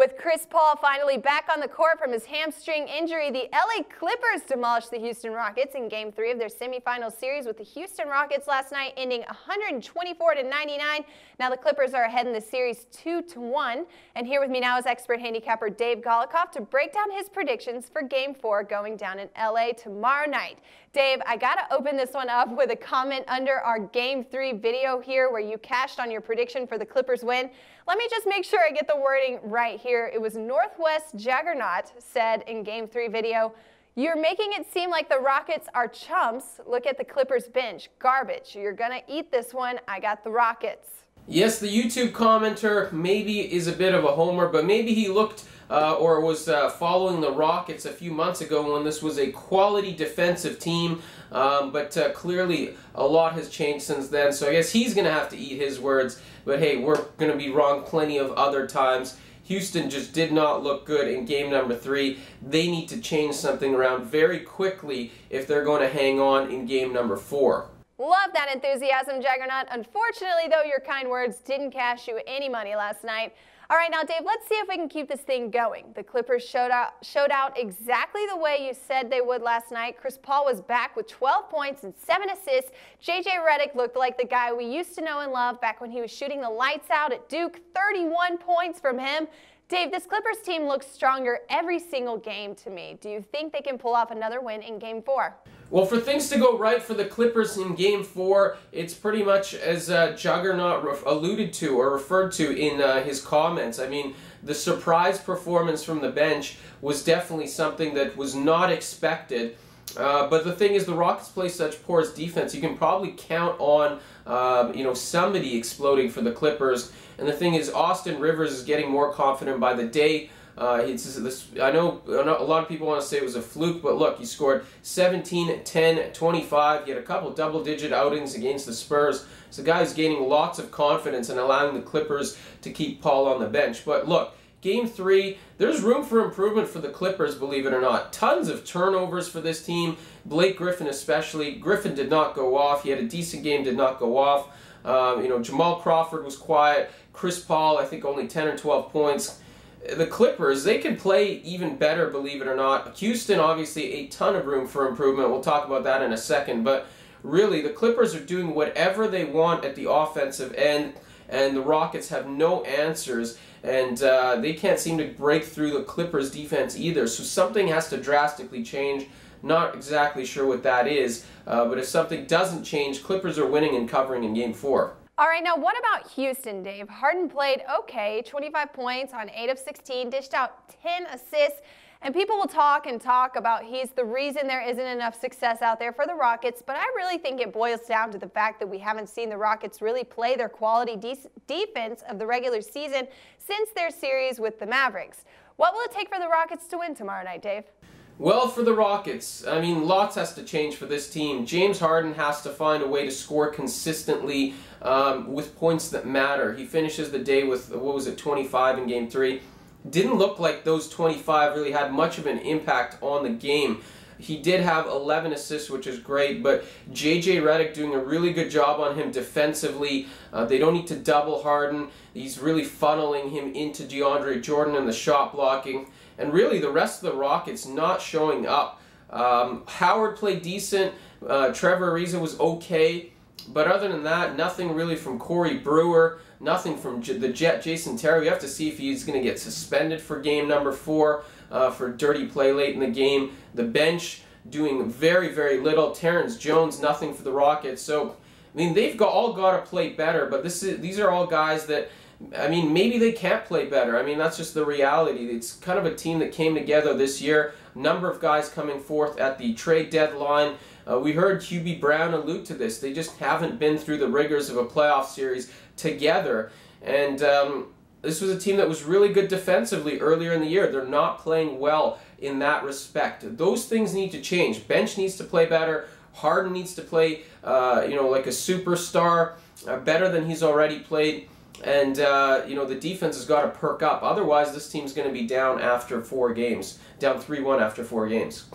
With Chris Paul finally back on the court from his hamstring injury, the LA Clippers demolished the Houston Rockets in Game 3 of their semifinal series with the Houston Rockets last night, ending 124-99. Now the Clippers are ahead in the series 2-1. And here with me now is expert handicapper Dave Golikoff to break down his predictions for Game 4 going down in LA tomorrow night. Dave, I got to open this one up with a comment under our Game 3 video here where you cashed on your prediction for the Clippers win. Let me just make sure I get the wording right here. It was Northwest Juggernaut said in Game 3 video, "You're making it seem like the Rockets are chumps. Look at the Clippers bench. Garbage. You're going to eat this one. I got the Rockets." Yes, the YouTube commenter maybe is a bit of a homer, but maybe he looked or was following the Rockets a few months ago when this was a quality defensive team, but clearly a lot has changed since then, so I guess he's going to have to eat his words, but hey, we're going to be wrong plenty of other times. Houston just did not look good in game number 3. They need to change something around very quickly if they're going to hang on in game number 4. Love that enthusiasm, Juggernaut. Unfortunately, though, your kind words didn't cash you any money last night. All right, now, Dave, let's see if we can keep this thing going. The Clippers showed out exactly the way you said they would last night. Chris Paul was back with 12 points and 7 assists. J.J. Redick looked like the guy we used to know and love back when he was shooting the lights out at Duke. 31 points from him. Dave, this Clippers team looks stronger every single game to me. Do you think they can pull off another win in Game 4? Well, for things to go right for the Clippers in Game 4, it's pretty much as Juggernaut alluded to or referred to in his comments. I mean, the surprise performance from the bench was definitely something that was not expected. But the thing is, the Rockets play such porous defense. You can probably count on somebody exploding for the Clippers. And the thing is, Austin Rivers is getting more confident by the day. I know a lot of people want to say it was a fluke, but look, he scored 17, 10, 25. He had a couple double-digit outings against the Spurs. So the guy's gaining lots of confidence and allowing the Clippers to keep Paul on the bench. But look, Game 3, there's room for improvement for the Clippers, believe it or not. Tons of turnovers for this team, Blake Griffin especially. Griffin did not go off. He had a decent game, did not go off. Jamal Crawford was quiet. Chris Paul, I think only 10 or 12 points. The Clippers, they can play even better, believe it or not. Houston, obviously, a ton of room for improvement. We'll talk about that in a second. But really, the Clippers are doing whatever they want at the offensive end, and the Rockets have no answers. And they can't seem to break through the Clippers' defense either. So something has to drastically change. Not exactly sure what that is. But if something doesn't change, Clippers are winning and covering in Game 4. All right, now what about Houston, Dave? Harden played okay, 25 points on 8 of 16, dished out 10 assists, and people will talk and talk about he's the reason there isn't enough success out there for the Rockets, but I really think it boils down to the fact that we haven't seen the Rockets really play their quality defense of the regular season since their series with the Mavericks. What will it take for the Rockets to win tomorrow night, Dave? Well, for the Rockets, I mean, lots has to change for this team. James Harden has to find a way to score consistently with points that matter. He finishes the day with, 25 in Game 3. Didn't look like those 25 really had much of an impact on the game. He did have 11 assists, which is great, but J.J. Redick doing a really good job on him defensively. They don't need to double Harden. He's really funneling him into DeAndre Jordan and the shot blocking. And really, the rest of the Rockets not showing up. Howard played decent. Trevor Ariza was okay. But other than that, nothing really from Corey Brewer. Nothing from the Jet Jason Terry. We have to see if he's going to get suspended for game number 4 for dirty play late in the game. The bench doing very, very little. Terrence Jones, nothing for the Rockets. So, I mean, they've all got to play better. But these are all guys that, I mean, maybe they can't play better. I mean, that's just the reality. It's kind of a team that came together this year. Number of guys coming forth at the trade deadline. We heard Hubie Brown allude to this. They just haven't been through the rigors of a playoff series together. And this was a team that was really good defensively earlier in the year. They're not playing well in that respect. Those things need to change. Bench needs to play better. Harden needs to play, like a superstar, better than he's already played. And, the defense has got to perk up. Otherwise, this team's going to be down after 4 games. Down 3-1 after 4 games.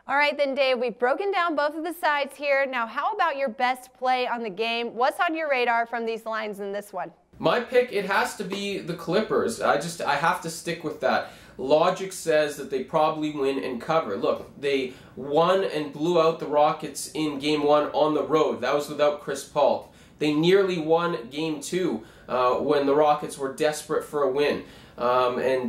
All right, then, Dave, we've broken down both of the sides here. Now, how about your best play on the game? What's on your radar from these lines in this one? My pick, it has to be the Clippers. I have to stick with that. Logic says that they probably win and cover. Look, they won and blew out the Rockets in Game 1 on the road. That was without Chris Paul. They nearly won Game 2 when the Rockets were desperate for a win. Again,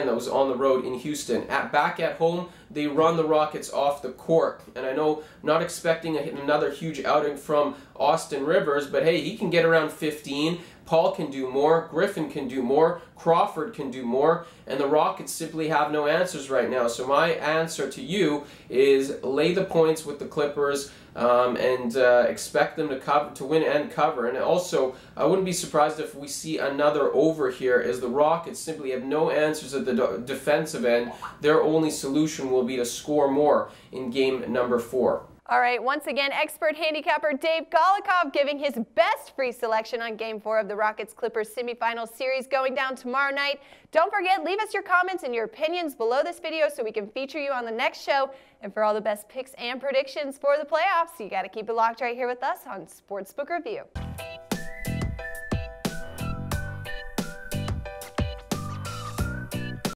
that was on the road in Houston. Back at home, they run the Rockets off the court. And I know I'm not expecting another huge outing from Austin Rivers, but hey, he can get around 15. Paul can do more, Griffin can do more, Crawford can do more, and the Rockets simply have no answers right now. So my answer to you is lay the points with the Clippers and expect them to win and cover. And also, I wouldn't be surprised if we see another over here, as the Rockets simply have no answers at the defensive end. Their only solution will be to score more in game number 4. All right, once again, expert handicapper Dave Golikoff giving his best free selection on Game 4 of the Rockets-Clippers semifinal series going down tomorrow night. Don't forget, leave us your comments and your opinions below this video so we can feature you on the next show. And for all the best picks and predictions for the playoffs, you got to keep it locked right here with us on Sportsbook Review.